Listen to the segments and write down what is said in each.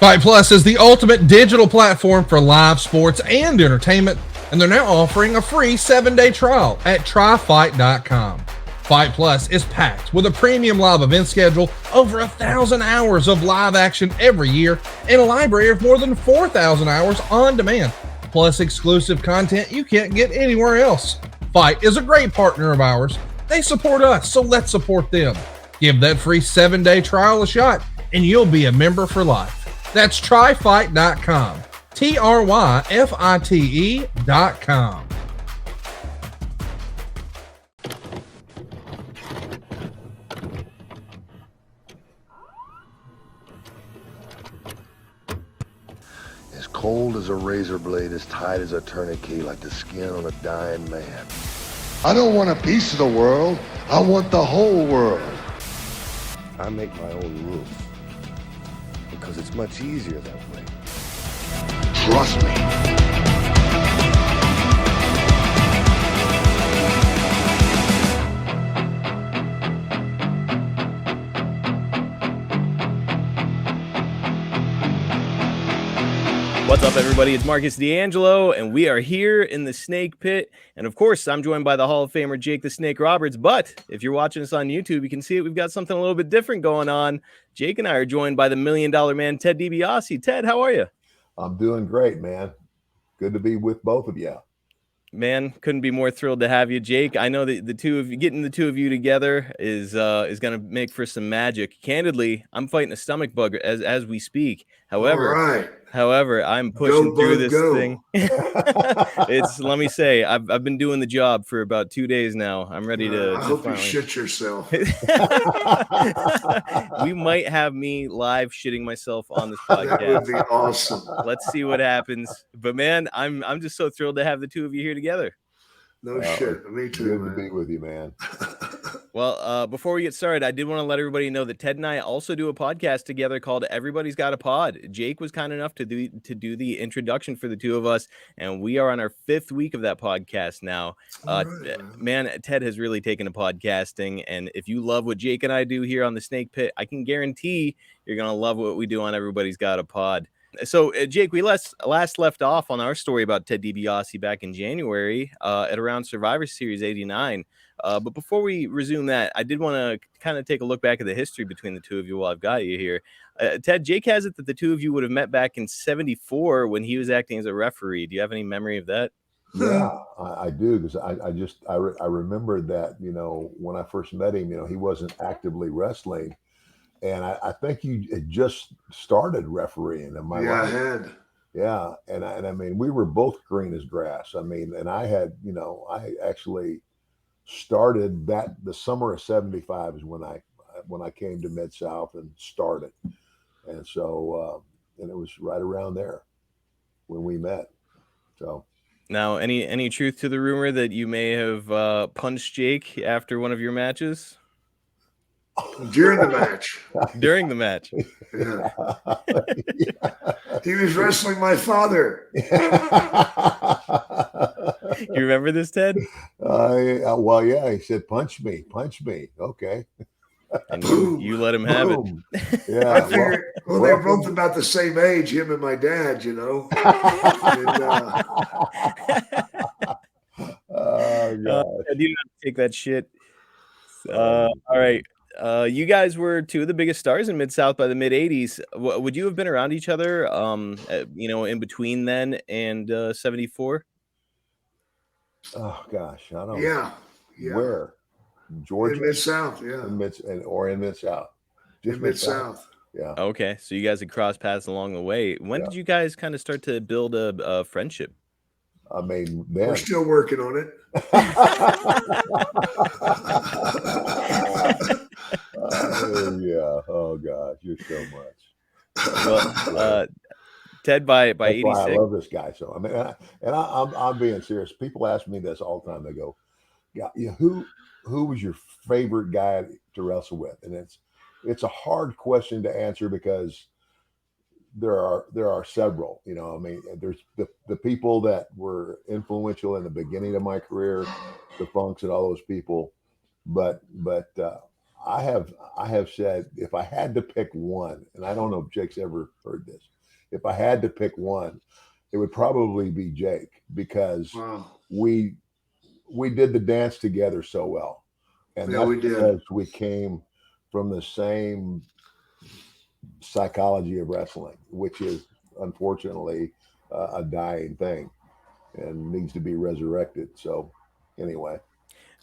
Fight Plus is the ultimate digital platform for live sports and entertainment, and they're now offering a free 7-day trial at tryfight.com. Fight Plus is packed with a premium live event schedule, over 1,000 hours of live action every year, and a library of more than 4,000 hours on demand, plus exclusive content you can't get anywhere else. Fight is a great partner of ours. They support us, so let's support them. Give that free 7-day trial a shot, and you'll be a member for life. That's tryfight.com. tryfite.com. As cold as a razor blade, as tight as a tourniquet, like the skin on a dying man. I don't want a piece of the world. I want the whole world. I make my own rules because it's much easier that way. Trust me. What's up, everybody? It's Marcus D'Angelo, and we are here in the Snake Pit. And of course, I'm joined by the Hall of Famer Jake the Snake Roberts. But if you're watching us on YouTube, you can see it. We've got something a little bit different going on. Jake and I are joined by the $1 Million Man, Ted DiBiase. Ted, how are you? I'm doing great, man. Good to be with both of you. Man, couldn't be more thrilled to have you, Jake. I know that getting the two of you together is going to make for some magic. Candidly, I'm fighting a stomach bug as we speak. However, I'm pushing through this thing. Let me say, I've been doing the job for about 2 days now. I'm ready to. I hope finally... you shit yourself. We might have me live shitting myself on this podcast. That would be awesome. Let's see what happens. But man, I'm just so thrilled to have the two of you here together. No shit. Me too. Good man. to be with you, man. Well, before we get started, I did want to let everybody know that Ted and I also do a podcast together called Everybody's Got a Pod. Jake was kind enough to do the introduction for the two of us, and we are on our 5th week of that podcast now. Right, man, Ted has really taken to podcasting, and if you love what Jake and I do here on the Snake Pit, I can guarantee you're going to love what we do on Everybody's Got a Pod. So, Jake, we last left off on our story about Ted DiBiase back in January at around Survivor Series 89. But before we resume that, I did want to kind of take a look back at the history between the two of you while I've got you here. Ted, Jake has it that the two of you would have met back in 74 when he was acting as a referee. Do you have any memory of that? Yeah, I do, because I remembered that, when I first met him, he wasn't actively wrestling. And I think you had just started refereeing. Am I right? I had. Yeah, and I mean, we were both green as grass. I mean, and I had, I actually started the summer of 75 is when I came to Mid-South and started. And so, and it was right around there when we met. So. Now, any truth to the rumor that you may have punched Jake after one of your matches? During the match. During the match. Yeah. He was wrestling my father. You remember this, Ted? Well, yeah. He said, punch me. Okay. And you let him have it. Yeah. I figured, they're both about the same age, him and my dad, And, oh, God. I do not take that shit. All right. You guys were two of the biggest stars in Mid-South by the mid-'80s. Would you have been around each other, in between then and 74? Oh, gosh. I don't know. Yeah. Where? Georgia? In Mid-South, yeah. In Mid-South. Just in Mid-South. Yeah. Okay. So you guys had crossed paths along the way. When did you guys kind of start to build a friendship? I mean, then. We're still working on it. Yeah. Oh gosh, you're so much. Well, Ted, by 86, I love this guy. So I mean, I'm being serious. People ask me this all the time. They go, "Yeah, who was your favorite guy to wrestle with?" And it's a hard question to answer because there are several. I mean, there's the people that were influential in the beginning of my career, the Funks and all those people. But I have said if I had to pick one, and I don't know if Jake's ever heard this, if I had to pick one, it would probably be Jake, because Wow. we did the dance together so well, and Yeah, that's we did. because we came from the same psychology of wrestling, which is unfortunately a dying thing and needs to be resurrected. So anyway.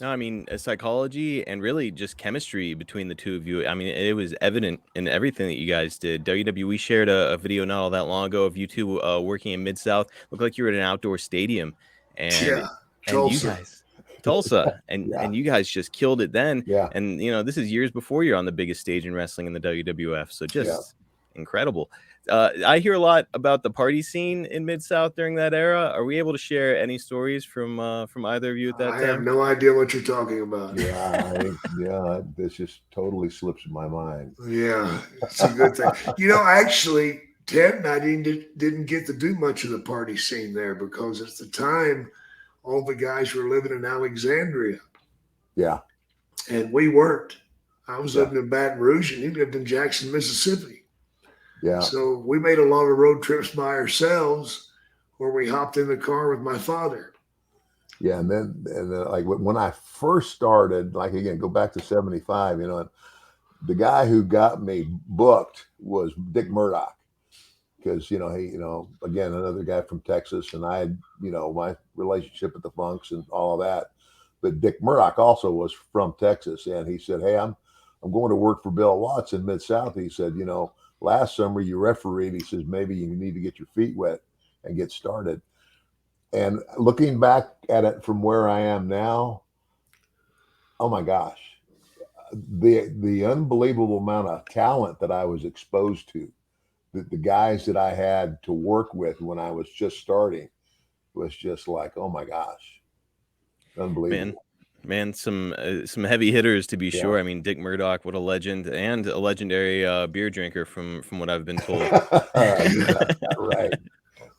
No, I mean, psychology and really just chemistry between the two of you. I mean, it was evident in everything that you guys did. WWE shared a video not all that long ago of you two working in Mid-South. Looked like you were at an outdoor stadium, and Yeah, you Tulsa. guys, Tulsa, and Yeah. you guys just killed it then. Yeah. And this is years before you're on the biggest stage in wrestling in the WWF. So just incredible. I hear a lot about the party scene in Mid-South during that era. Are we able to share any stories from either of you at that I time? have no idea what you're talking about. Yeah, this just totally slips my mind. Yeah, it's a good thing. Actually, Ted and I didn't get to do much of the party scene there, because at the time, all the guys were living in Alexandria, Yeah. and we weren't. I was Yeah. living in Baton Rouge, and he lived in Jackson, Mississippi. Yeah. So we made a lot of road trips by ourselves, where we hopped in the car with my father. Yeah. And then like when I first started, like again, go back to 75, and the guy who got me booked was Dick Murdoch, because, he, again, another guy from Texas, and I had, my relationship with the Funks and all of that. But Dick Murdoch also was from Texas, and he said, "Hey, I'm going to work for Bill Watts in Mid-South." He said, "Last summer you refereed." He says, "Maybe you need to get your feet wet and get started." And looking back at it from where I am now, oh my gosh, the unbelievable amount of talent that I was exposed to, the guys that I had to work with when I was just starting, was just like, oh my gosh, unbelievable. Man, some heavy hitters, to be Yeah. sure. I mean, Dick Murdoch, what a legend, and a legendary beer drinker from what I've been told. Right.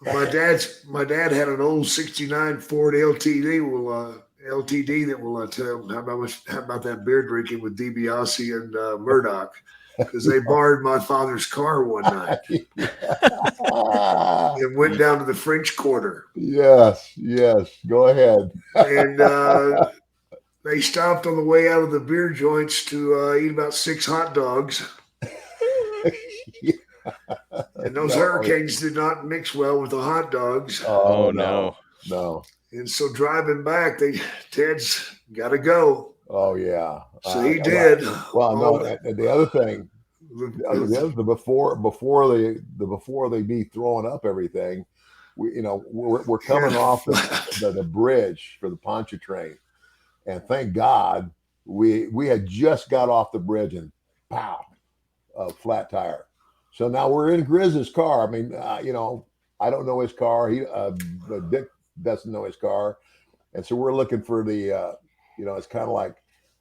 My dad had an old '69 Ford LTD. LTD that will tell how about that beer drinking with DiBiase and Murdoch, because they borrowed my father's car one night and went down to the French Quarter. Yes, go ahead. And they stopped on the way out of the beer joints to eat about 6 hot dogs. And those hurricanes did not mix well with the hot dogs. Oh no. And so driving back, Ted's got to go. Oh yeah. So he did. Well, no. And the other thing, before they be throwing up everything, we're coming off the bridge for the Pontchartrain, and thank God we had just got off the bridge, and pow, a flat tire. So now we're in Grizz's car. I mean, I don't know his car. Dick doesn't know his car, and so we're looking for the. It's kind of like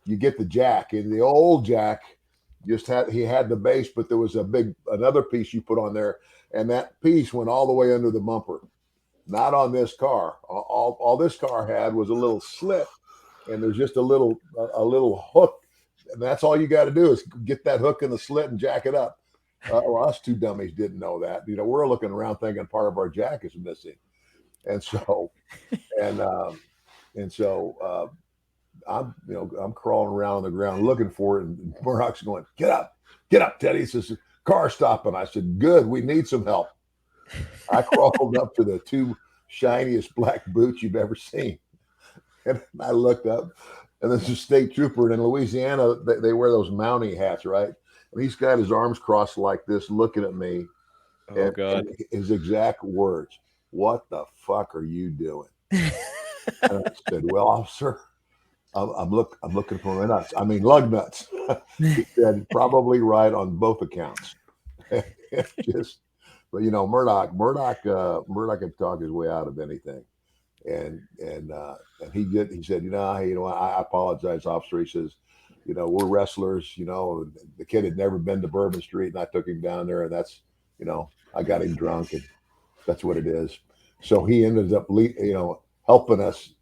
you get the jack, and the old jack he had the base, but there was another piece you put on there, and that piece went all the way under the bumper. Not on this car. All this car had was a little slit, and there's just a little hook, and that's all you got to do is get that hook in the slit and jack it up. Well, us two dummies didn't know that. We're looking around thinking part of our jack is missing, and so I'm crawling around on the ground looking for it, and Murdoch's going, get up, Teddy. He says, "Car stopping." I said, "Good, we need some help." I crawled up to the 2 shiniest black boots you've ever seen, and I looked up, and there's a state trooper. And in Louisiana, they wear those Mountie hats, right? And he's got his arms crossed like this, looking at me. Oh God! And his exact words: "What the fuck are you doing?" And I said, "Well, officer, I'm looking for my nuts. I mean, lug nuts." He said, "Probably right on both accounts." But Murdoch could talk his way out of anything, and he did. He said, I apologize, officer." He says, "We're wrestlers. The kid had never been to Bourbon Street, and I took him down there, and that's, I got him drunk, and that's what it is." So he ended up, helping us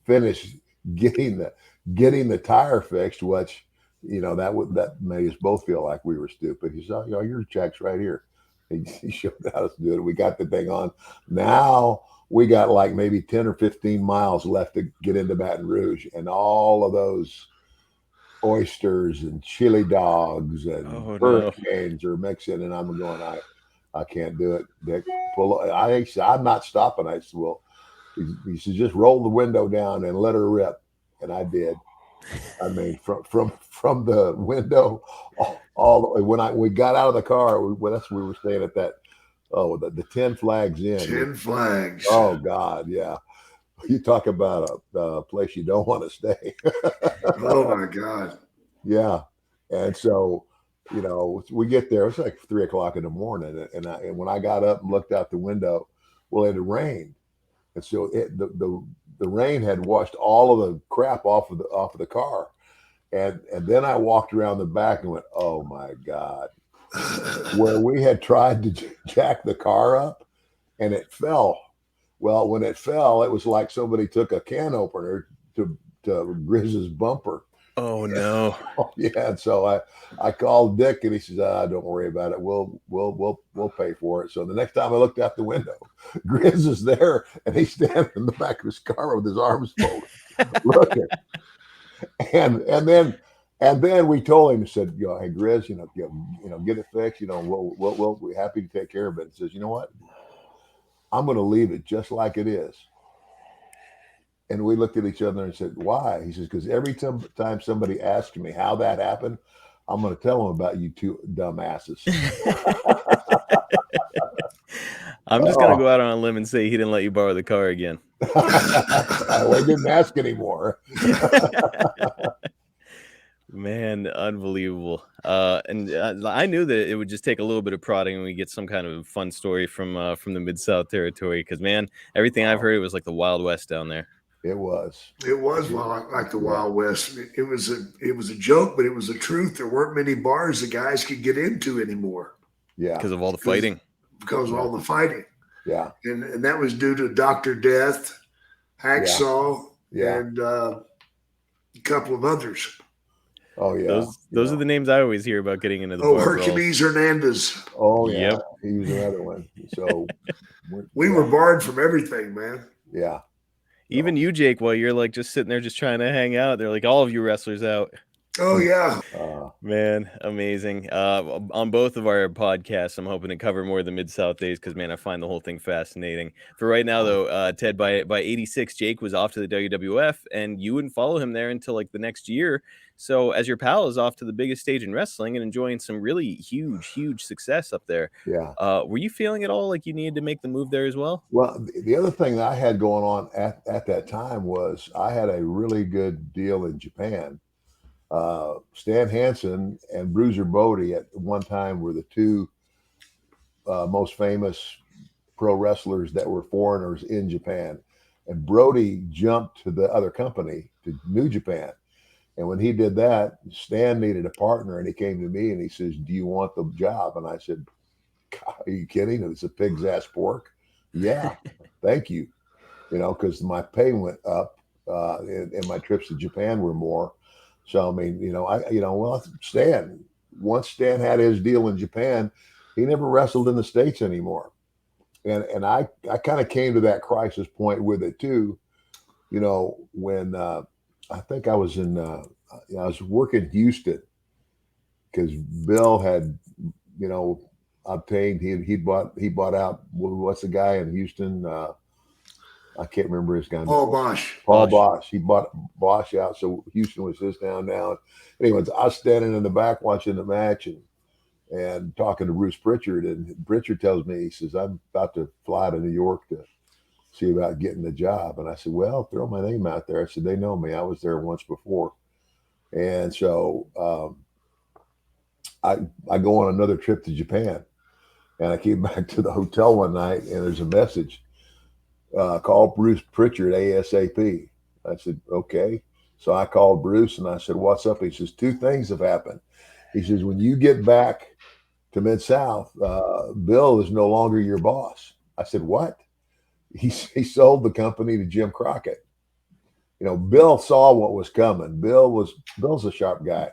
finish getting the tire fixed, which that made us both feel like we were stupid. He said, your check's right here. He showed how to do it. We got the thing on. Now we got like maybe 10 or 15 miles left to get into Baton Rouge, and all of those oysters and chili dogs and hurricanes are mixing, and I'm going, I can't do it, Dick. I'm not stopping. I said, well, he said, just roll the window down and let her rip. And I did. I mean, from the window all the way. When we got out of the car, we were staying at that, the 10 Flags Inn. 10 Flags. Oh God, yeah. You talk about a place you don't want to stay. Oh my God. Yeah. And so, we get there. It's like 3 o'clock in the morning, and when I got up and looked out the window, well, it had rained, and so the rain had washed all of the crap off of the car, and then I walked around the back and went, oh my God, where we had tried to jack the car up, and it fell. Well, when it fell, it was like somebody took a can opener to Grizz's bumper. Oh no! Yeah, and so I called Dick, and he says, "Don't worry about it. We'll pay for it." So the next time I looked out the window, Grizz is there, and he's standing in the back of his car with his arms folded, looking. And then we told him, said, "Hey Grizz, get it fixed. We'll be happy to take care of it." He says, "You know what? I'm going to leave it just like it is." And we looked at each other and said, why? He says, because every time somebody asks me how that happened, I'm going to tell them about you two dumbasses. I'm just going to go out on a limb and say he didn't let you borrow the car again. Well, I didn't ask anymore. Man, unbelievable. And I knew that it would just take a little bit of prodding and we get some kind of fun story from the Mid-South territory. Because, man, everything I've heard, it was like the Wild West down there. It was. It was like the Wild West. It was a joke, but it was the truth. There weren't many bars the guys could get into anymore. Yeah, because of all the fighting. Because of all the fighting. Yeah, and that was due to Dr. Death, Hacksaw, and a couple of others. Oh yeah, those are the names I always hear about getting into the bar Hercules Hernandez. Oh yeah, he was another one. So we were barred from everything, man. Yeah. Even you, Jake, while you're like just sitting there just trying to hang out, they're like all of you wrestlers out. Oh yeah, man, amazing. On both of our podcasts, I'm hoping to cover more of the Mid-South days because, man, I find the whole thing fascinating. For right now, though, Ted, by 86, Jake was off to the WWF, and you wouldn't follow him there until like the next year. So, as your pal is off to the biggest stage in wrestling and enjoying some really huge success up there. Yeah. Were you feeling at all like you needed to make the move there as well? Well, the other thing that I had going on at that time was I had a really good deal in Japan. Stan Hansen and Bruiser Bodie at one time were the two most famous pro wrestlers that were foreigners in Japan. And Brody jumped to the other company, to New Japan. And when he did that, Stan needed a partner, and he came to me and he says, "Do you want the job?" And I said, "God, are you kidding? It's a pig's ass pork." Yeah, thank you. Because my pay went up and my trips to Japan were more. So, I mean, Stan, once Stan had his deal in Japan, he never wrestled in the States anymore. And I kind of came to that crisis point with it too, when I think I was I was working Houston because Bill had, obtained, he bought out, what's the guy in Houston? I can't remember his guy. Paul Bosch. Paul Bosch. He bought Bosch out, so Houston was his town now. Anyways, I was standing in the back watching the match and talking to Bruce Pritchard, and Pritchard tells me, he says, "I'm about to fly to New York to see about getting the job." And I said, "Well, throw my name out there." I said, "They know me. I was there once before." And so I go on another trip to Japan, and I came back to the hotel one night, and there's a message. Call Bruce Pritchard ASAP. I said, okay. So I called Bruce and I said, "What's up?" He says, "Two things have happened." He says, "When you get back to Mid-South, Bill is no longer your boss." I said, "What?" He sold the company to Jim Crockett. Bill saw what was coming. Bill's a sharp guy.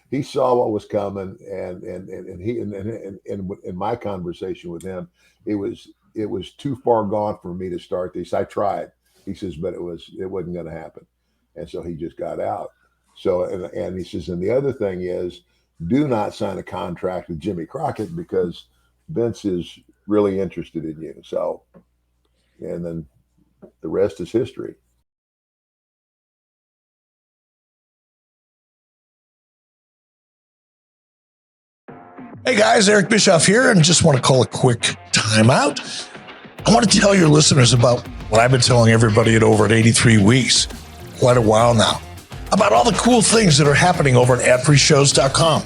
he saw what was coming, and in my conversation with him, it was too far gone for me to start this. I tried, he says, but it wasn't going to happen, and so he just got out. So and he says, and the other thing is, do not sign a contract with Jimmy Crockett because Vince is really interested in you. So, and then the rest is history. Hey guys, Eric Bischoff here, and just want to call a quick timeout. I want to tell your listeners about what I've been telling everybody at over at 83 Weeks, quite a while now, about all the cool things that are happening over at adfreeshows.com.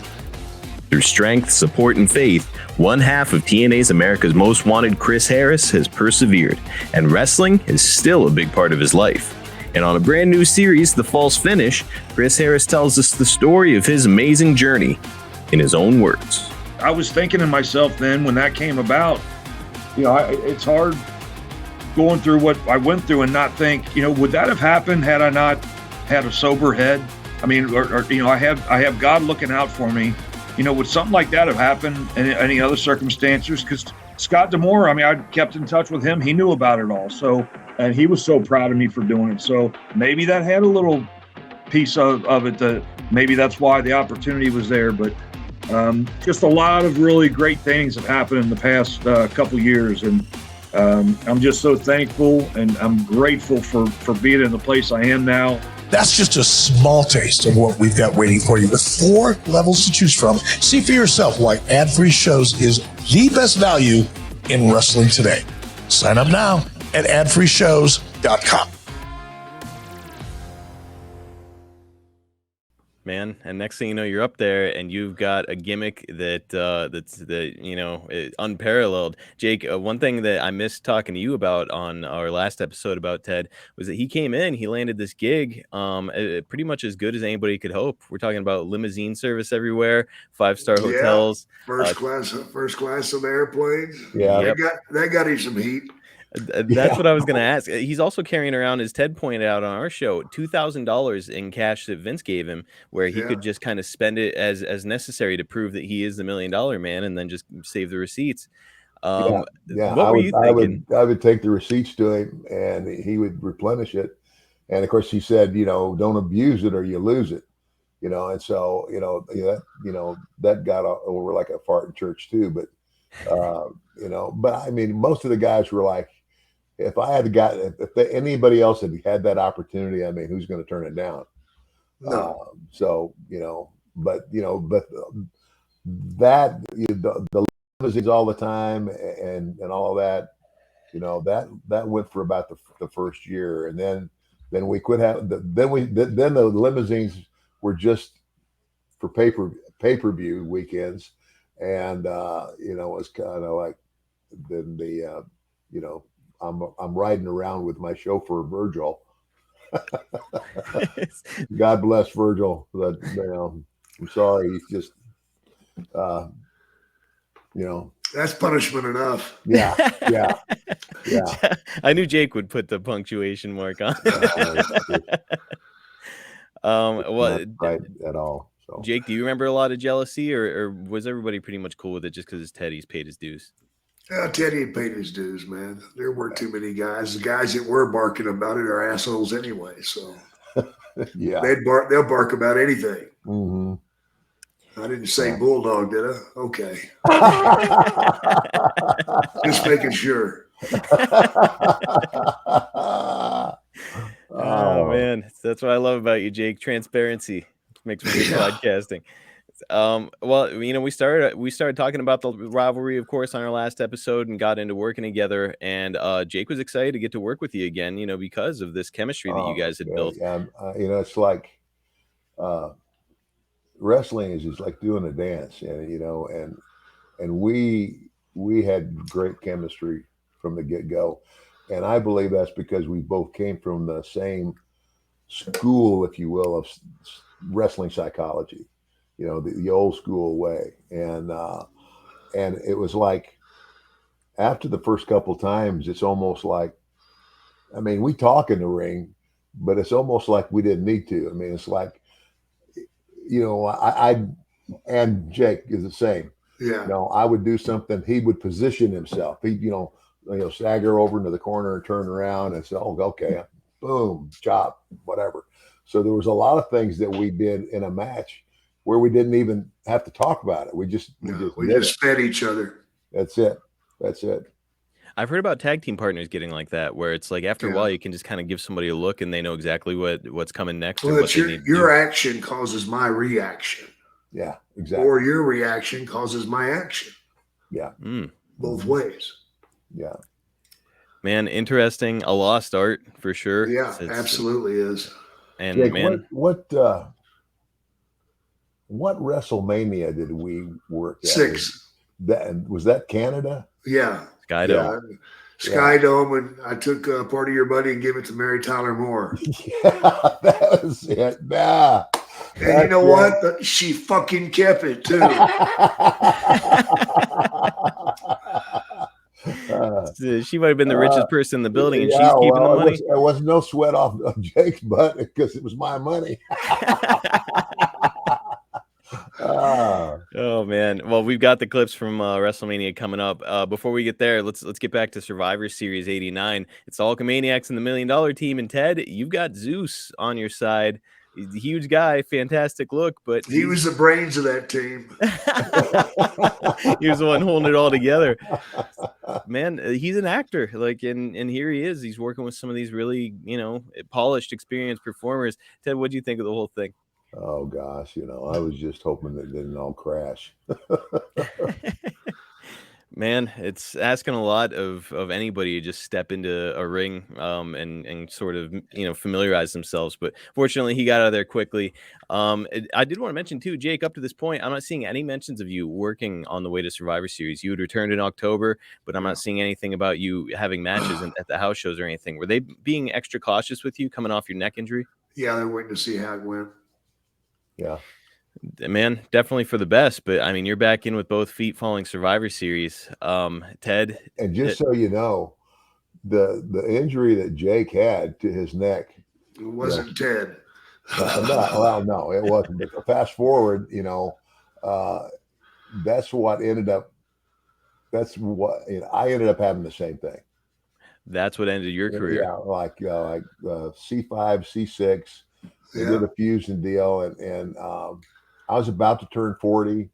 Through strength, support, and faith, one half of TNA's America's Most Wanted, Chris Harris, has persevered, and wrestling is still a big part of his life. And on a brand new series, The False Finish, Chris Harris tells us the story of his amazing journey in his own words. I was thinking to myself then when that came about, it's hard going through what I went through and not think, would that have happened had I not had a sober head? I mean, I have God looking out for me. Would something like that have happened in any other circumstances? Because Scott D'Amore, I kept in touch with him. He knew about it all. So, and he was so proud of me for doing it. So maybe that had a little piece of it that maybe that's why the opportunity was there. But just a lot of really great things have happened in the past couple years, and I'm just so thankful and I'm grateful for being in the place I am now. That's just a small taste of what we've got waiting for you with 4 levels to choose from. See for yourself why ad-free shows is the best value in wrestling today. Sign up now at adfreeshows.com. Man, and next thing you know, you're up there and you've got a gimmick that's unparalleled. Jake, one thing that I missed talking to you about on our last episode about Ted was that he came in, he landed this gig pretty much as good as anybody could hope. We're talking about limousine service everywhere, 5-star hotels, first class on airplanes. Yeah, they got him some heat. That's what I was going to ask. He's also carrying around, as Ted pointed out on our show, $2,000 in cash that Vince gave him, where he could just kind of spend it as necessary to prove that he is the $1 million man, and then just save the receipts. What were you thinking? I would take the receipts to him, and he would replenish it. And of course, he said, don't abuse it or you lose it. And so that got over like a fart in church too. But but most of the guys were like, if anybody else had that opportunity, who's going to turn it down? No. But that the limousines all the time and all of that, that went for about the first year, and then we quit having then the limousines were just for pay-per-view weekends, and it was kind of like then I'm riding around with my chauffeur Virgil. God bless Virgil. But I'm sorry, he's just that's punishment enough. Yeah. I knew Jake would put the punctuation mark on. Not right at all. So. Jake, do you remember a lot of jealousy, or was everybody pretty much cool with it just because Teddy's paid his dues? Teddy had paid his dues, man. There weren't too many guys. The guys that were barking about it are assholes anyway. So yeah, they'll bark about anything. Mm-hmm. I didn't say bulldog, did I? Okay. Just making sure. Oh man, that's what I love about you, Jake. Transparency makes for good podcasting. We started talking about the rivalry, of course, on our last episode, and got into working together. And Jake was excited to get to work with you again, because of this chemistry that you guys had built. Yeah, it's like wrestling is just like doing a dance, and we had great chemistry from the get-go, and I believe that's because we both came from the same school, if you will, of wrestling psychology. The old school way. And it was like, after the first couple times, it's almost like, we talk in the ring, but it's almost like we didn't need to. It's like, I and Jake is the same. Yeah. I would do something. He would position himself. He'd, stagger over into the corner and turn around and say, "Oh, okay, boom, chop, whatever." So there was a lot of things that we did in a match where we didn't even have to talk about it. We just fed each other. That's it. I've heard about tag team partners getting like that, where it's like after a while you can just kind of give somebody a look and they know exactly what's coming next. Well, or what your action causes my reaction. Yeah, exactly. Or your reaction causes my action. Yeah. Both ways. Yeah. Man, interesting. A lost art for sure. Yeah, absolutely is. And Jake, man, what WrestleMania did we work at? 6. Was that Canada? Yeah. Skydome. Yeah. Skydome, and I took part of your money and gave it to Mary Tyler Moore. Yeah, that was it. Nah. And you know what? She fucking kept it too. She might have been the richest person in the building, and she's keeping the money. There was no sweat off Jake's butt because it was my money. Oh man! Well, we've got the clips from WrestleMania coming up. Before we get there, let's get back to Survivor Series '89. It's the Hulkamaniacs and the $1 Million Team, and Ted, you've got Zeus on your side. He's a huge guy, fantastic look, but he was the brains of that team. He was the one holding it all together. Man, he's an actor, and here he is. He's working with some of these really, polished, experienced performers. Ted, what do you think of the whole thing? Oh gosh, I was just hoping that it didn't all crash. Man, it's asking a lot of anybody to just step into a ring and sort of familiarize themselves. But fortunately, he got out of there quickly. I did want to mention too, Jake. Up to this point, I'm not seeing any mentions of you working on the way to Survivor Series. You had returned in October, but I'm not seeing anything about you having matches at the house shows or anything. Were they being extra cautious with you coming off your neck injury? Yeah, they're waiting to see how it went. Yeah. Man, definitely for the best, but I mean, you're back in with both feet following Survivor Series. Ted, and just so you know, the injury that Jake had to his neck, it wasn't Ted. No, it wasn't. But fast forward, that's what ended up. That's what I ended up having the same thing. That's what ended your career. Yeah, like C5, C6. They did a fusion deal, and I was about to turn 40,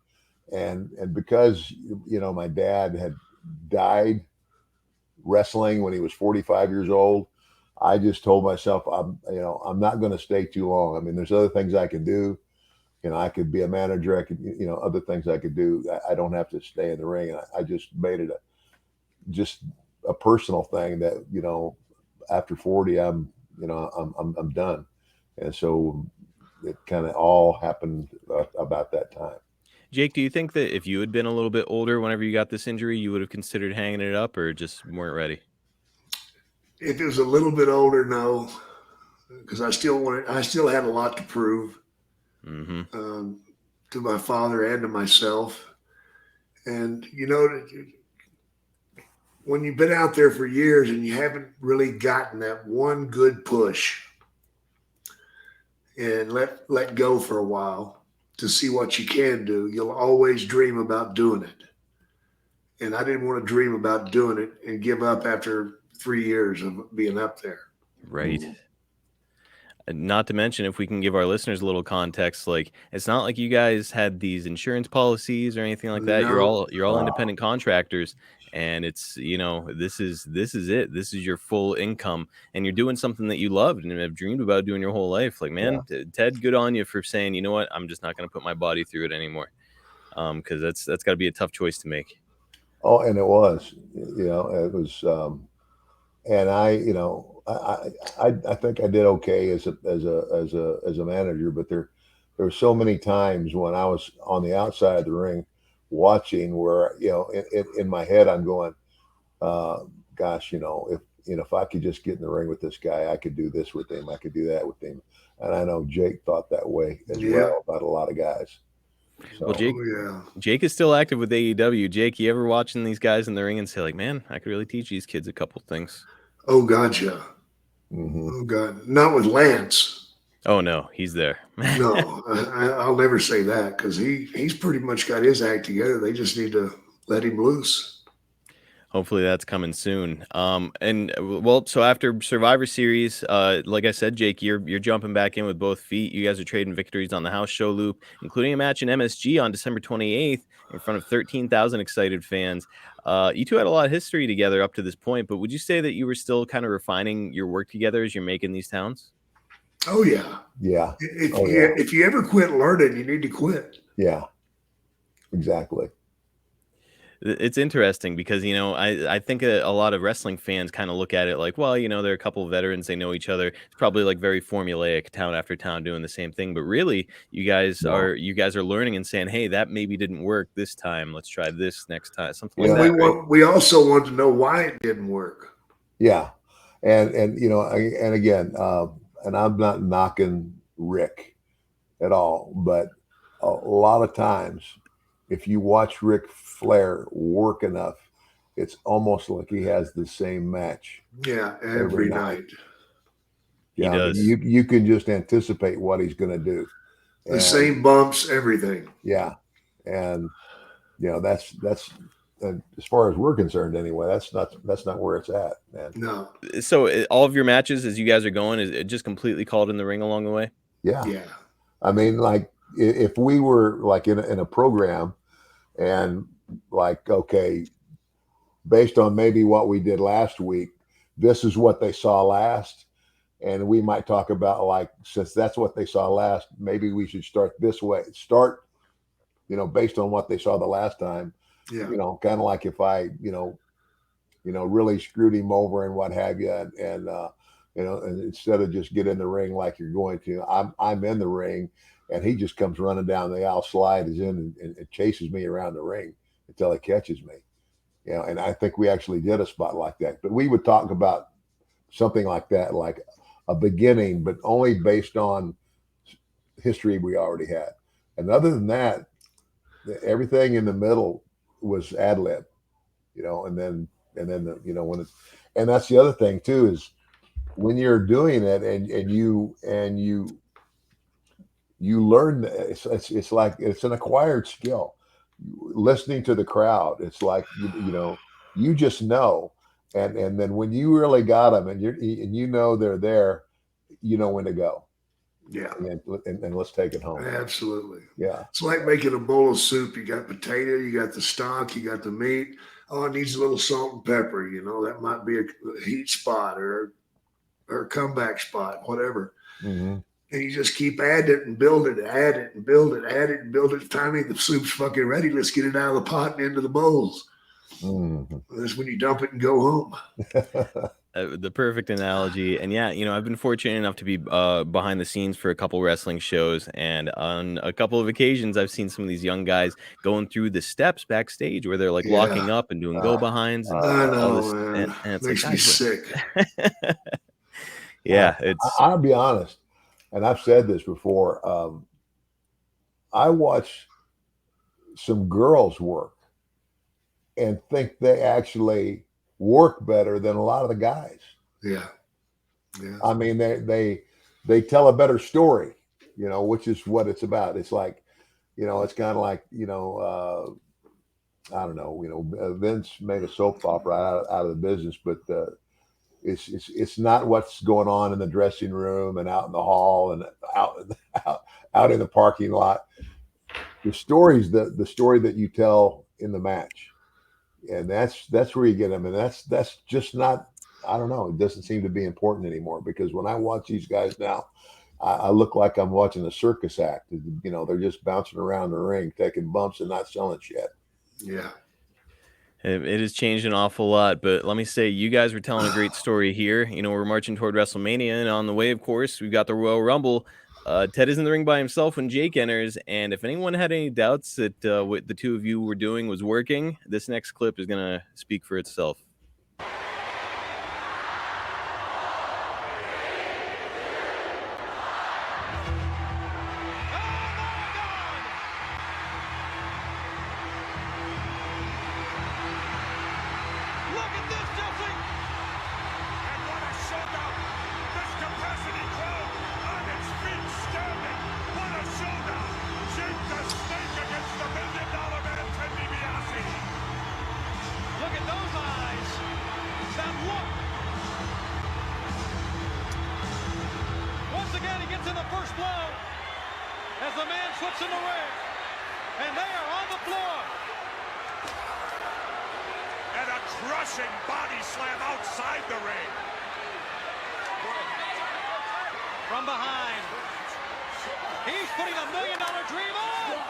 and because my dad had died wrestling when he was 45 years old, I just told myself I'm not going to stay too long. I mean, there's other things I can do. I could be a manager. I could other things I could do. I don't have to stay in the ring. And I just made it a personal thing that after 40 I'm done. And so it kind of all happened about that time. Jake, do you think that if you had been a little bit older whenever you got this injury, you would have considered hanging it up, or just weren't ready? If it was a little bit older, no, because I still had a lot to prove to my father and to myself. And when you've been out there for years and you haven't really gotten that one good push and let go for a while to see what you can do, you'll always dream about doing it. And I didn't want to dream about doing it and give up after 3 years of being up there. Right. Not to mention, if we can give our listeners a little context, it's not like you guys had these insurance policies or anything like that. No. You're all independent contractors, and it's this is it. This is your full income, and you're doing something that you loved and have dreamed about doing your whole life. Ted, good on you for saying, you know what, I'm just not going to put my body through it anymore, because that's got to be a tough choice to make. Oh, and it was, it was, and I think I did okay as a manager, but there were so many times when I was on the outside of the ring watching where in my head I'm going, gosh, if I could just get in the ring with this guy, I could do this with him, I could do that with him. And I know Jake thought that way as well about a lot of guys. So, well, Jake is still active with AEW. Jake, you ever watching these guys in the ring and say, man, I could really teach these kids a couple things? Oh God, yeah. Mm-hmm. Oh God, not with Lance. Oh no, he's there. No, I'll never say that because he's pretty much got his act together. They just need to let him loose. Hopefully that's coming soon. Well, so after Survivor Series, like I said, Jake, you're jumping back in with both feet. You guys are trading victories on the house show loop, including a match in MSG on December 28th in front of 13,000 excited fans. You two had a lot of history together up to this point, but would you say that you were still kind of refining your work together as you're making these towns? Oh yeah, Yeah. If you ever quit learning, you need to quit. Yeah. Exactly. It's interesting because, I think a lot of wrestling fans kind of look at it like, well, they're a couple of veterans. They know each other. It's probably like very formulaic, town after town doing the same thing. But really, you guys are learning and saying, hey, that maybe didn't work this time. Let's try this next time. Something like that. Right? We also want to know why it didn't work. Yeah. And again, and I'm not knocking Rick at all, but a lot of times, if you watch Ric Flair work enough, it's almost like he has the same match. Yeah, every night. Yeah, he does. You can just anticipate what he's going to do. The same bumps, everything. Yeah, and that's as far as we're concerned anyway. That's not where it's at, man. No. So all of your matches, as you guys are going, is it just completely called in the ring along the way? Yeah. Yeah. I mean, like if we were like in a program and like, okay, based on maybe what we did last week, this is what they saw last. And we might talk about, like, since that's what they saw last, maybe we should start this way. Start, based on what they saw the last time. Yeah. Kind of like if I, really screwed him over and what have you. And instead of just get in the ring like you're going to, I'm in the ring. And he just comes running down the aisle, slide is in and chases me around the ring until he catches me. And I think we actually did a spot like that. But we would talk about something like that, like a beginning, but only based on history we already had. And other than that, everything in the middle was ad lib, and then when it's, and that's the other thing too, is when you're doing it and you learn, it's like it's an acquired skill. Listening to the crowd, it's like you just know, and then when you really got them and they're there, you know when to go. Yeah, and let's take it home. Absolutely. Yeah, it's like making a bowl of soup. You got potato, you got the stock, you got the meat. Oh, it needs a little salt and pepper. That might be a heat spot or a comeback spot, whatever. Mm-hmm. And you just keep adding it and build it, add it and build it, add it and build it. Finally, the soup's fucking ready. Let's get it out of the pot and into the bowls. Mm-hmm. That's when you dump it and go home. The perfect analogy. And yeah, I've been fortunate enough to be behind the scenes for a couple wrestling shows. And on a couple of occasions, I've seen some of these young guys going through the steps backstage where they're like locking up and doing go-behinds. And I know, all this, man. and it's Makes like, me sick. Yeah, I'll be honest. And I've said this before. I watch some girls work and think they actually work better than a lot of the guys. Yeah. I mean, they tell a better story, which is what it's about. It's like, it's kind of like, I don't know, Vince made a soap opera out of the business, but it's not what's going on in the dressing room and out in the hall and out in the parking lot. The story's the story that you tell in the match, and that's where you get them. And that's just not, I don't know. It doesn't seem to be important anymore, because when I watch these guys now, I look like I'm watching a circus act. They're just bouncing around the ring, taking bumps and not selling shit. Yeah. It has changed an awful lot, but let me say, you guys were telling a great story here. We're marching toward WrestleMania, and on the way, of course, we've got the Royal Rumble. Ted is in the ring by himself when Jake enters, and if anyone had any doubts that what the two of you were doing was working, this next clip is going to speak for itself. This capacity crowd on its feet. the man slips in the ring. And they are on the floor. And a crushing body slam outside the ring. From behind. He's putting $1 million dream on.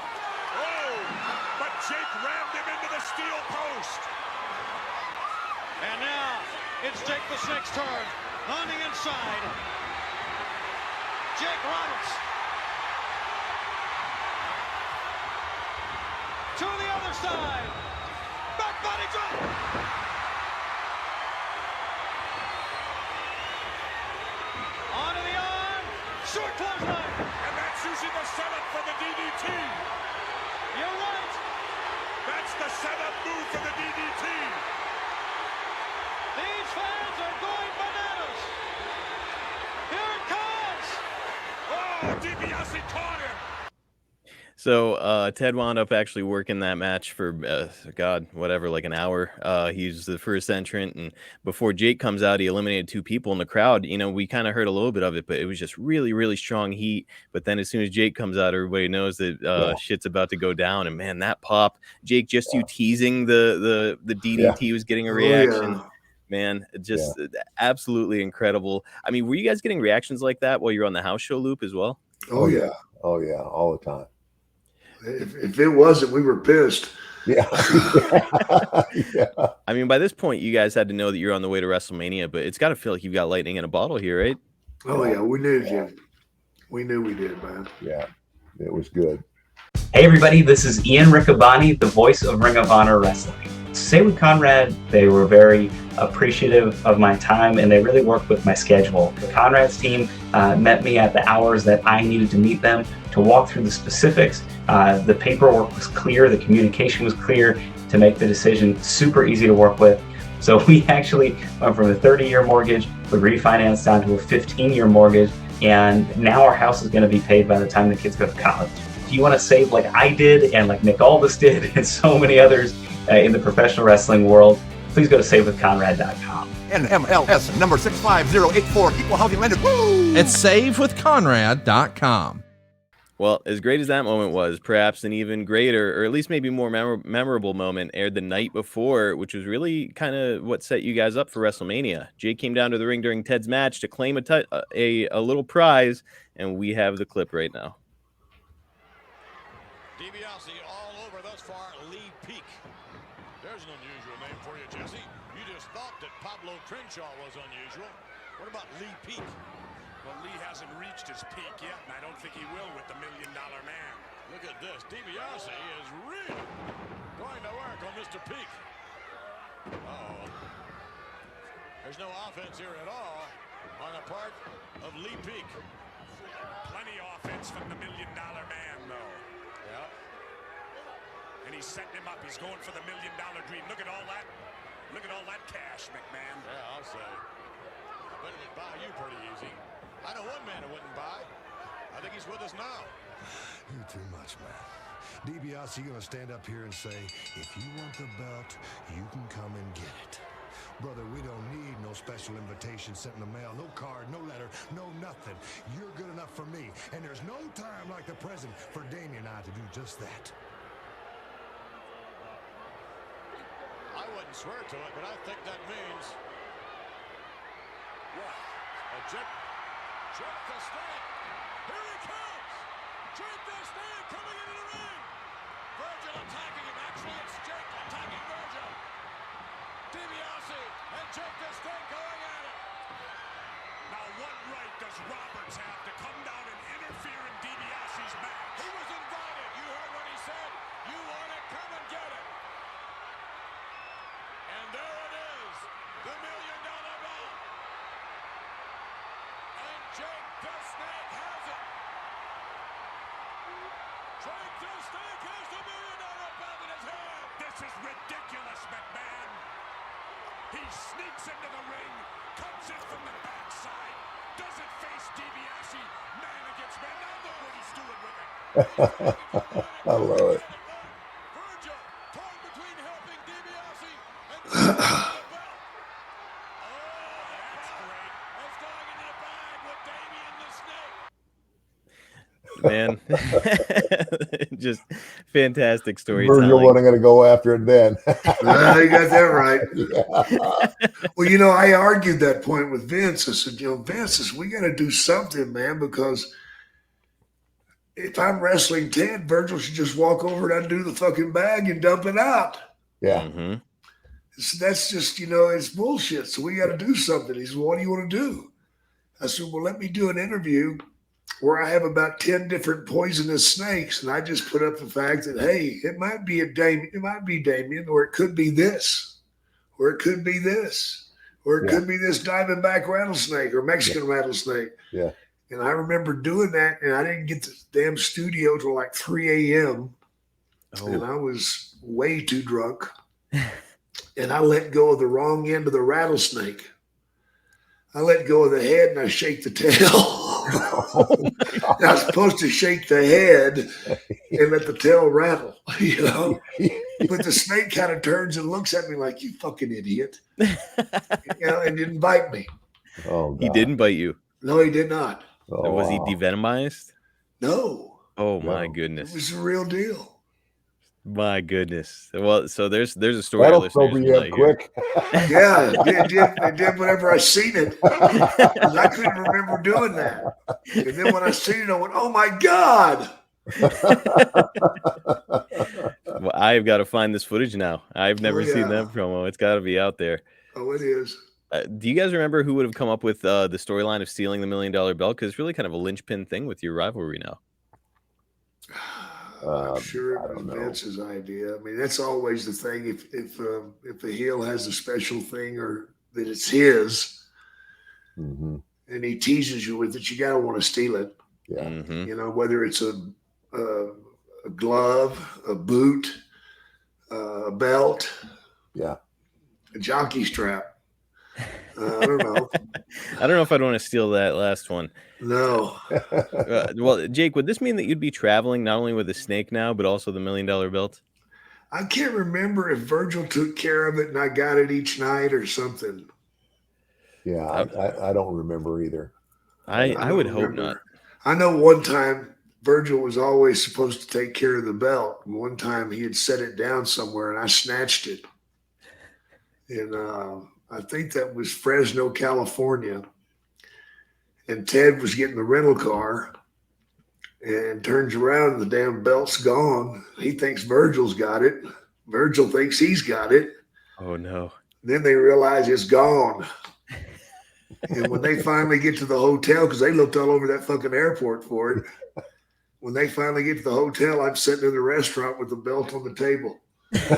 Oh, but Jake rammed him into the steel post. And now it's Jake the Snake's turn. On the inside. Jake Roberts. To the other side. Back body drop. Onto the arm. Short clothesline. And that's usually the setup for the DDT. You're right. That's the setup move for the DDT. These fans are going bananas. Here it comes. Oh, DiBiase caught him. So Ted wound up actually working that match for like an hour. He's the first entrant, and before Jake comes out, he eliminated 2 people in the crowd. You know, we kind of heard a little bit of it, but it was just really, really strong heat. But then as soon as Jake comes out, everybody knows that shit's about to go down. And man, that pop, Jake, just you teasing the DDT was getting a reaction. Yeah. Man, just absolutely incredible. I mean, were you guys getting reactions like that while you're on the house show loop as well? Oh yeah. Oh yeah, all the time. If it wasn't, we were pissed. Yeah. Yeah. I mean, by this point, you guys had to know that you're on the way to WrestleMania, but it's got to feel like you've got lightning in a bottle here, right? Oh yeah, we knew, Jim. We knew we did, man. Yeah, it was good. Hey everybody, this is Ian Riccaboni, the voice of Ring of Honor Wrestling. Say with Conrad, they were very appreciative of my time and they really worked with my schedule. The Conrad's team met me at the hours that I needed to meet them to walk through the specifics. The paperwork was clear, the communication was clear to make the decision super easy to work with. So we actually went from a 30-year mortgage, we refinanced down to a 15-year mortgage, and now our house is going to be paid by the time the kids go to college. If you want to save like I did and like Nick Aldis did and so many others in the professional wrestling world, please go to savewithconrad.com. NMLS number 65084, equal housing lender. Woo! It's savewithconrad.com. Well, as great as that moment was, perhaps an even greater, or at least maybe more memorable moment aired the night before, which was really kind of what set you guys up for WrestleMania. Jake came down to the ring during Ted's match to claim a little prize, and we have the clip right now. DiBiase all over thus far, Lee Peak. There's an unusual name for you, Jesse. You just thought that Pablo Crenshaw was unusual. What about Lee Peak? Well, Lee hasn't reached his peak yet, and I don't think he will with the $1 Million Man. Look at this. DiBiase is really going to work on Mr. Peak. Uh-oh. There's no offense here at all on the part of Lee Peak. Plenty offense from the $1 Million Man, though. Yeah. And he's setting him up. He's going for the $1 Million Dream. Look at all that. Look at all that cash, McMahon. Yeah, I'll say. I bet it would buy you pretty easy. I know one man it wouldn't buy. I think he's with us now. You're too much, man. DiBiase gonna stand up here and say, if you want the belt, you can come and get it. Brother, we don't need no special invitation sent in the mail, no card, no letter, no nothing. You're good enough for me, and there's no time like the present for Damien and I to do just that. I wouldn't swear to it, but I think that means what? A Jake the Snake. Here he comes. Jake the Snake coming into the ring. Virgil attacking him. Actually, it's Jake attacking Virgil. DiBiase and Jake the Snake going at it. Now, what right does Roberts have to come down and interfere in DiBiase's match? He was invited. You heard what he said. You want it, come and get it. And there it is, the $1 Million belt. And Jake the Snake has it. Jake the Snake has the $1 Million belt in his hand. This is ridiculous, McMahon. He sneaks into the ring, comes in from the backside, doesn't face DiBiase, man against man. Now look what he's doing with it. I love it. Virgil, torn between helping DiBiase and the belt. Oh, that's great. It's going into the bag with Damien the Snake. man. Just fantastic Virgil storytelling. wasn't going to go after it then. You got that right. Yeah. Well, I argued that point with Vince. I said, Vince, we got to do something, man, because if I'm wrestling Ted, Virgil should just walk over and undo the fucking bag and dump it out. Yeah. Mm-hmm. So that's just, it's bullshit. So we got to do something. He said, well, what do you want to do? I said, well, let me do an interview where I have about 10 different poisonous snakes. And I just put up the fact that, hey, it might be Damien, or it could be this, or it could be this, or it could be this diamondback rattlesnake or Mexican rattlesnake. Yeah. And I remember doing that, and I didn't get to the damn studio till like 3 a.m. And I was way too drunk. And I let go of the wrong end of the rattlesnake. I let go of the head and I shake the tail. I was supposed to shake the head and let the tail rattle, But the snake kind of turns and looks at me like, you fucking idiot. And didn't bite me. Oh, God. He didn't bite you? No, he did not. Oh, Was he wow. devenomized? No. Oh, my goodness. It was the real deal. My goodness. Well, so there's a story. That'll sober you up quick. Yeah, it did whenever I seen it. 'Cause I couldn't remember doing that. And then when I seen it, I went, oh my God. Well, I've got to find this footage now. I've never seen yeah. that promo. It's got to be out there. Oh, it is. Do you guys remember who would have come up with the storyline of stealing the $1 million belt? Because it's really kind of a linchpin thing with your rivalry now. I'm sure it was Vince's idea. I mean, that's always the thing. If a heel has a special thing or that it's his, and he teases you with it, you gotta want to steal it. Yeah. Mm-hmm. Whether it's a glove, a boot, a belt, a jockey strap. I don't know. I don't know if I'd want to steal that last one. No. Well, Jake, would this mean that you'd be traveling not only with a snake now, but also the $1 million belt? I can't remember if Virgil took care of it and I got it each night or something. Yeah, I don't remember either. I would hope not. I know one time Virgil was always supposed to take care of the belt. One time he had set it down somewhere and I snatched it. And I think that was Fresno, California. And Ted was getting the rental car and turns around and the damn belt's gone. He thinks Virgil's got it. Virgil thinks he's got it. Oh, no. Then they realize it's gone. And when they finally get to the hotel, because they looked all over that fucking airport for it, when they finally get to the hotel, I'm sitting in the restaurant with the belt on the table. They're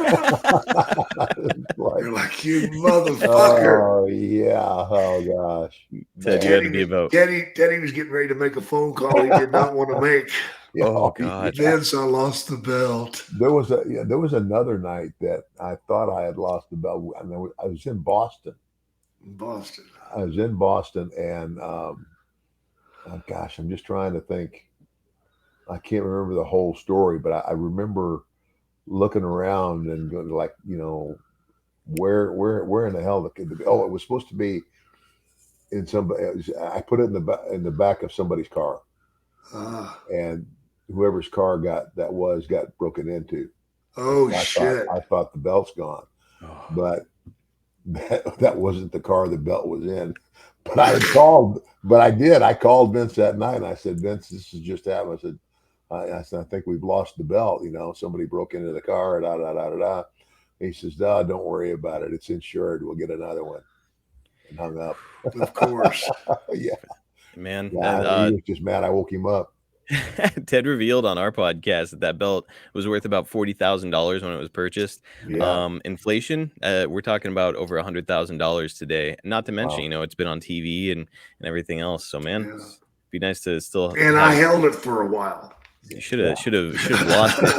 like, you motherfucker. Oh, yeah. Oh, gosh. Ted, you had to be about. Teddy was getting ready to make a phone call he did not want to make. Oh, God. Vince, I lost the belt. There was another night that I thought I had lost the belt. I mean, I was in Boston. I was in Boston, and oh gosh, I'm just trying to think. I can't remember the whole story, but I remember looking around and going like, where in the hell it was supposed to be in somebody. I put it in the back of somebody's car, and whoever's car got broken into. Oh, shit! I thought the belt's gone, but that wasn't the car the belt was in. But I called Vince that night and I said, Vince, this has just happened. I said, I think we've lost the belt. Somebody broke into the car. Da da da da da. He says, don't worry about it. It's insured. We'll get another one. And hung up. Of course. Yeah, man. Yeah, he was just mad. I woke him up. Ted revealed on our podcast that belt was worth about $40,000 when it was purchased. Yeah. Inflation, we're talking about over $100,000 today. Not to mention, it's been on TV and everything else. So, man, it'd be nice to still. And I held it for a while. You should have lost it,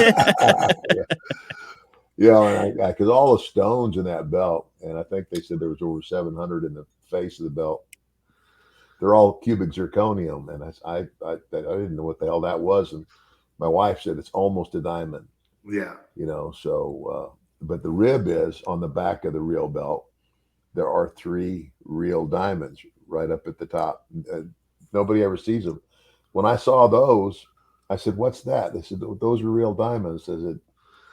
Jake. Yeah, because all the stones in that belt, and I think they said there was over 700 in the face of the belt. They're all cubic zirconium, and I didn't know what the hell that was, and my wife said it's almost a diamond. Yeah, So, but the rib is on the back of the real belt. There are 3 real diamonds right up at the top. Nobody ever sees them. when I saw those, I said, "What's that?" They said, "Those are real diamonds." I said,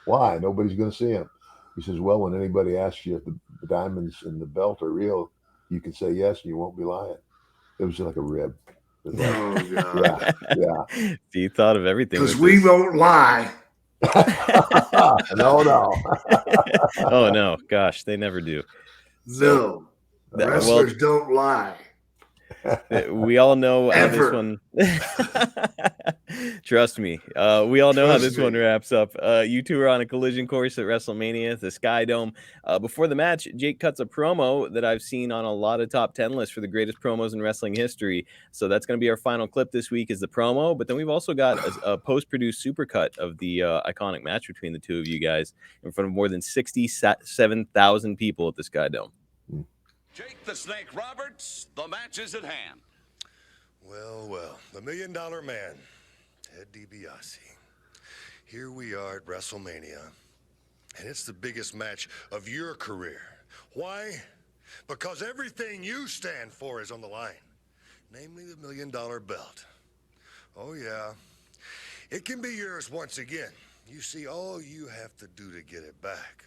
"Why? Nobody's going to see them." He says, "Well, when anybody asks you if the diamonds in the belt are real, you can say yes, and you won't be lying." It was like a rib. It was like, Oh, God. yeah. So you thought of everything. Because with we this. won't lie. No. Oh no, gosh, they never do. No. Wrestlers don't lie. We all know how this Ever. one. Trust me, we all know how this one wraps up. You two are on a collision course at WrestleMania, the Sky Dome. Before the match, Jake cuts a promo that I've seen on a lot of top 10 lists for the greatest promos in wrestling history. So that's going to be our final clip this week, is the promo. But then we've also got a post-produced supercut of the iconic match between the two of you guys in front of more than 67,000 people at the Sky Dome. Jake the Snake Roberts, the match is at hand. Well, the $1 Million Man, Ted DiBiase. Here we are at WrestleMania, and it's the biggest match of your career. Why? Because everything you stand for is on the line, namely the $1 Million Belt. Oh, yeah. It can be yours once again. You see, all you have to do to get it back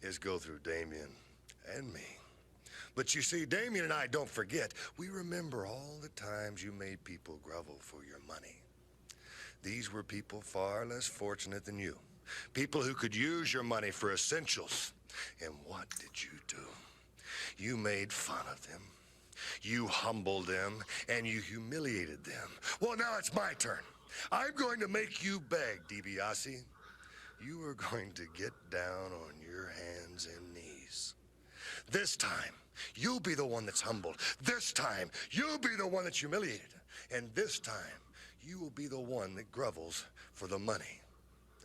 is go through Damien and me. But you see, Damien and I don't forget. We remember all the times you made people grovel for your money. These were people far less fortunate than you. People who could use your money for essentials. And what did you do? You made fun of them. You humbled them, and you humiliated them. Well, now it's my turn. I'm going to make you beg, DiBiase. You are going to get down on your hands and knees. This time, you'll be the one that's humbled. This time, you'll be the one that's humiliated. And this time, you will be the one that grovels for the money.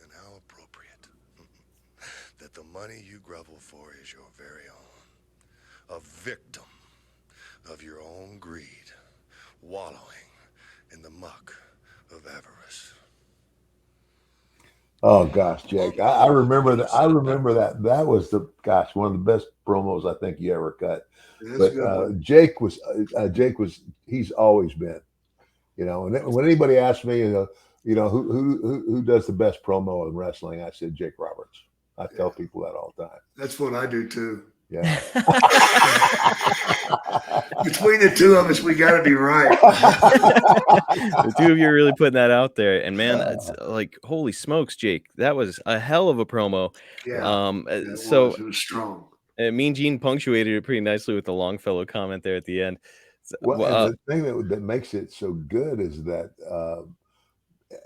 And how appropriate that the money you grovel for is your very own. A victim of your own greed, wallowing in the muck of avarice. Oh gosh, Jake, I remember that. I remember that. That was one of the best promos I think you ever cut. That's But Jake was, he's always been, and when anybody asks me, who does the best promo in wrestling, I said Jake Roberts. I tell people that all the time. That's what I do too. Yeah. Between the two of us, we got to be right. The two of you are really putting that out there, and man, it's like, holy smokes, Jake, that was a hell of a promo. Yeah, it was strong. Mean Gene punctuated it pretty nicely with the Longfellow comment there at the end. Well, and the thing that makes it so good is that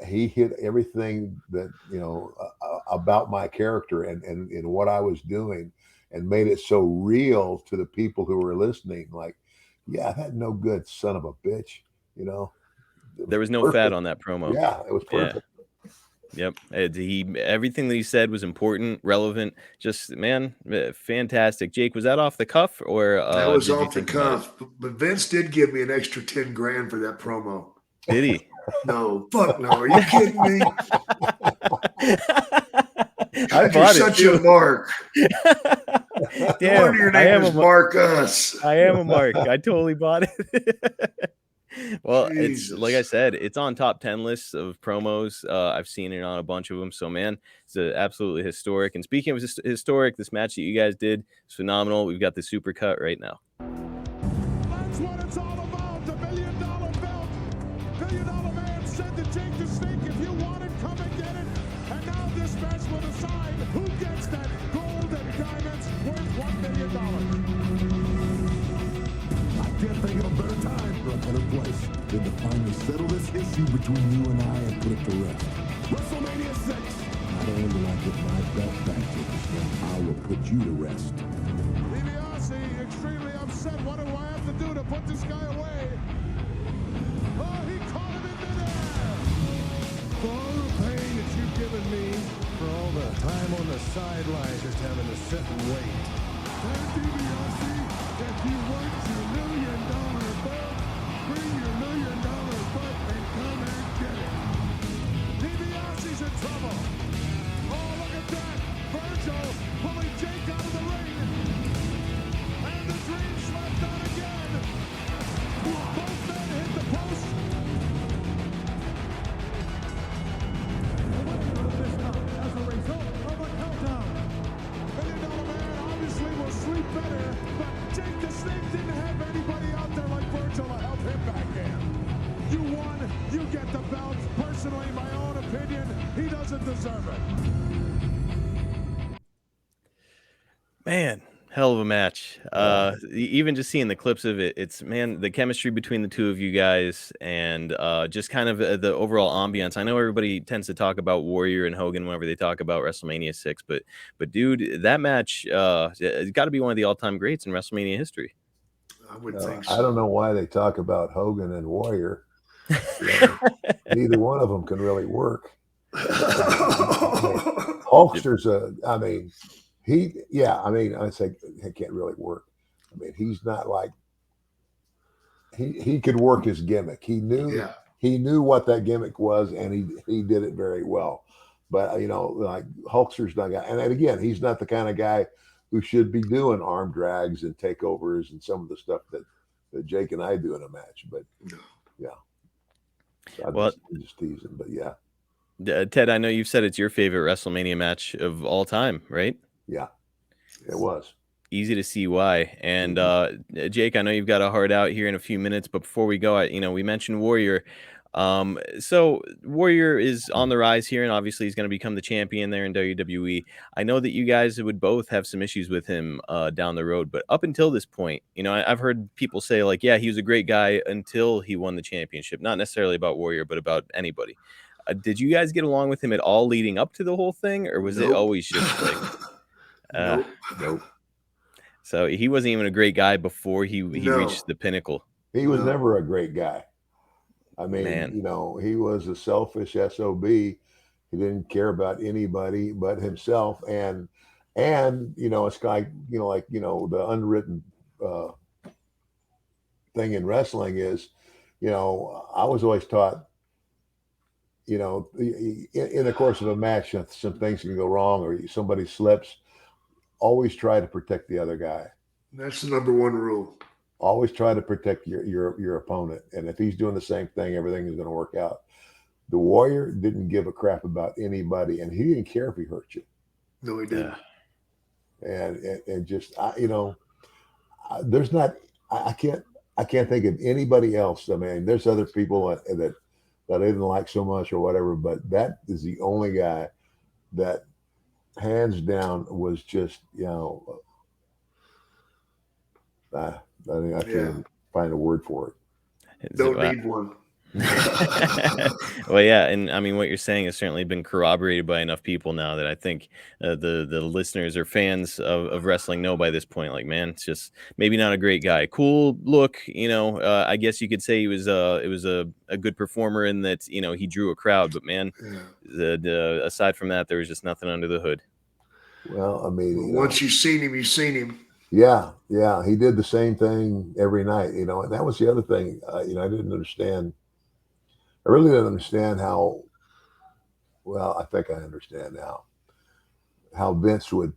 he hit everything that about my character and what I was doing, and made it so real to the people who were listening. Like, yeah, that no good son of a bitch. There was no fat on that promo. Yeah, it was perfect. Yeah. Yep. Everything that he said was important, relevant. Just, man, fantastic. Jake, was that off the cuff or? That was off the cuff. But Vince did give me an extra 10 grand for that promo. Did he? No, fuck no. Are you kidding me? You're such a mark. Damn, your name is Mark Us. I am a mark. I totally bought it. Well, Jesus. It's like I said, it's on top 10 lists of promos. I've seen it on a bunch of them. So, man, it's absolutely historic. And speaking of historic, this match that you guys did is phenomenal. We've got the super cut right now. That's what it's all about. The $1 Million Belt. $1 Million Man said to Jake the Snake, if you want it, come and get it. And now this match will decide who gets that gold and diamonds worth $1 million. I can't think of a better time or a better place than to finally settle this issue between you and I and put it to rest. WrestleMania VI. Not only will I get my belt back, I will put you to rest. DiBiase extremely upset. What do I have to do to put this guy away? Oh, he caught him in midair. For all the pain that you've given me, for all the time on the sidelines just having to sit and wait. And DiBiase, if you want your $1 million belt, bring your $1 million butt and come and get it. DiBiase's in trouble. Oh, look at that. Virgil pulling Jake out of the ring. And the dream slept on again. Both men hit the post. He doesn't deserve it. Man, hell of a match. Even just seeing the clips of it, it's, man, the chemistry between the two of you guys, and just kind of the overall ambiance. I know everybody tends to talk about Warrior and Hogan whenever they talk about WrestleMania 6, but dude, that match it's got to be one of the all-time greats in WrestleMania history. I would think so. I don't know why they talk about Hogan and Warrior. Neither one of them can really work. Hulkster's I say he can't really work. I mean, he's not like he could work his gimmick. He knew what that gimmick was, and he did it very well. But like Hulkster's not a guy, and again, he's not the kind of guy who should be doing arm drags and takeovers and some of the stuff that Jake and I do in a match. But yeah, I'm just teasing. But yeah. Ted, I know you've said it's your favorite WrestleMania match of all time, right? Yeah, it was. Easy to see why. And Jake, I know you've got a hard out here in a few minutes, but before we go, we mentioned Warrior. So Warrior is on the rise here, and obviously he's going to become the champion there in WWE. I know that you guys would both have some issues with him down the road, but up until this point, I've heard people say, like, yeah, he was a great guy until he won the championship. Not necessarily about Warrior, but about anybody. Did you guys get along with him at all leading up to the whole thing, or was it always just like Nope. So he wasn't even a great guy before he reached the pinnacle. He was never a great guy. I mean, he was a selfish SOB. He didn't care about anybody but himself. And it's like, the unwritten thing in wrestling is, I was always taught, in the course of a match, some things can go wrong or somebody slips. Always try to protect the other guy. That's the number one rule. Always try to protect your opponent. And if he's doing the same thing, everything is going to work out. The Warrior didn't give a crap about anybody, and he didn't care if he hurt you. No, he didn't. And just there's not. I can't think of anybody else. I mean, there's other people that I didn't like so much or whatever, but that is the only guy that hands down was just, I can't find a word for it. Don't need one. Well, yeah, and I mean, what you're saying has certainly been corroborated by enough people now that I think the listeners or fans of wrestling know by this point. Like, man, it's just maybe not a great guy. Cool look, I guess you could say it was a good performer in that he drew a crowd. But man, aside from that, there was just nothing under the hood. Well, I mean, once you've seen him, you've seen him. Yeah, he did the same thing every night, and that was the other thing. I didn't understand. I really didn't understand how. Well, I think I understand now how Vince would,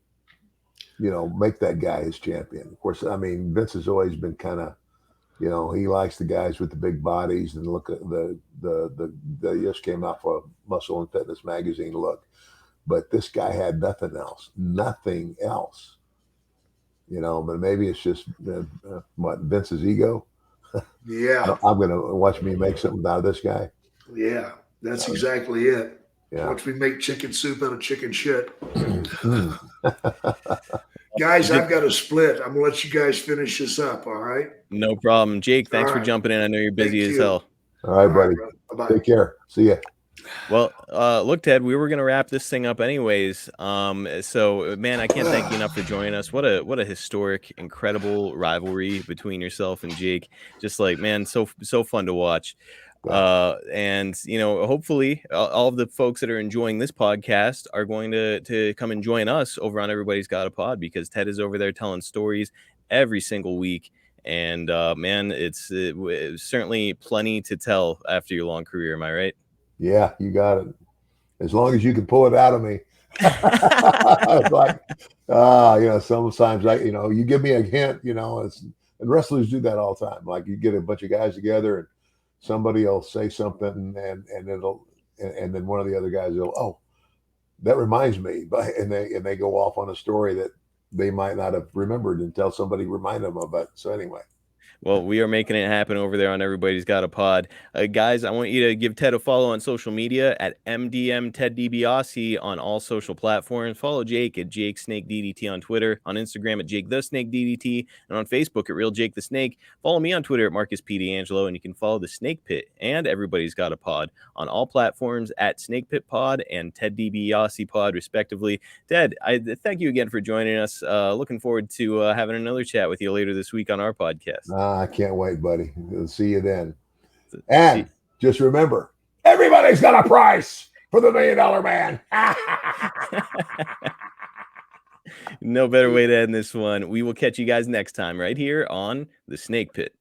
make that guy his champion. Of course, I mean, Vince has always been kind of, he likes the guys with the big bodies, and look at the just came out for Muscle and Fitness magazine look, but this guy had nothing else. But maybe it's just what Vince's ego. Yeah, I'm gonna watch me make something out of this guy. Yeah, that's exactly it. Yeah. Watch me make chicken soup out of chicken shit. Guys, I've got to split. I'm gonna let you guys finish this up. All right. No problem, Jake. Thanks for jumping in. I know you're busy as hell. All right, buddy. Bye-bye. Take care. See ya. Well, look, Ted, we were going to wrap this thing up anyways. So, man, I can't thank you enough for joining us. What a historic, incredible rivalry between yourself and Jake. Just like, man, so fun to watch. And hopefully all of the folks that are enjoying this podcast are going to come and join us over on Everybody's Got a Pod, because Ted is over there telling stories every single week. And man, it's certainly plenty to tell after your long career. Am I right? Yeah, you got it. As long as you can pull it out of me. It's like, sometimes you give me a hint, and wrestlers do that all the time. Like, you get a bunch of guys together and somebody will say something and then one of the other guys will, oh, that reminds me, and they go off on a story that they might not have remembered until somebody reminded them of it. So anyway. Well, we are making it happen over there on Everybody's Got a Pod. Guys, I want you to give Ted a follow on social media at MDM Ted DiBiase on all social platforms. Follow Jake at Jake Snake DDT on Twitter, on Instagram at Jake the Snake DDT, and on Facebook at Real Jake the Snake. Follow me on Twitter at Marcus P. D'Angelo, and you can follow the Snake Pit and Everybody's Got a Pod on all platforms at Snake Pit Pod and Ted DiBiase Pod, respectively. Ted, I thank you again for joining us. Looking forward to having another chat with you later this week on our podcast. I can't wait, buddy. We'll see you then. And just remember, everybody's got a price for the $1 Million Man. No better way to end this one. We will catch you guys next time right here on The Snake Pit.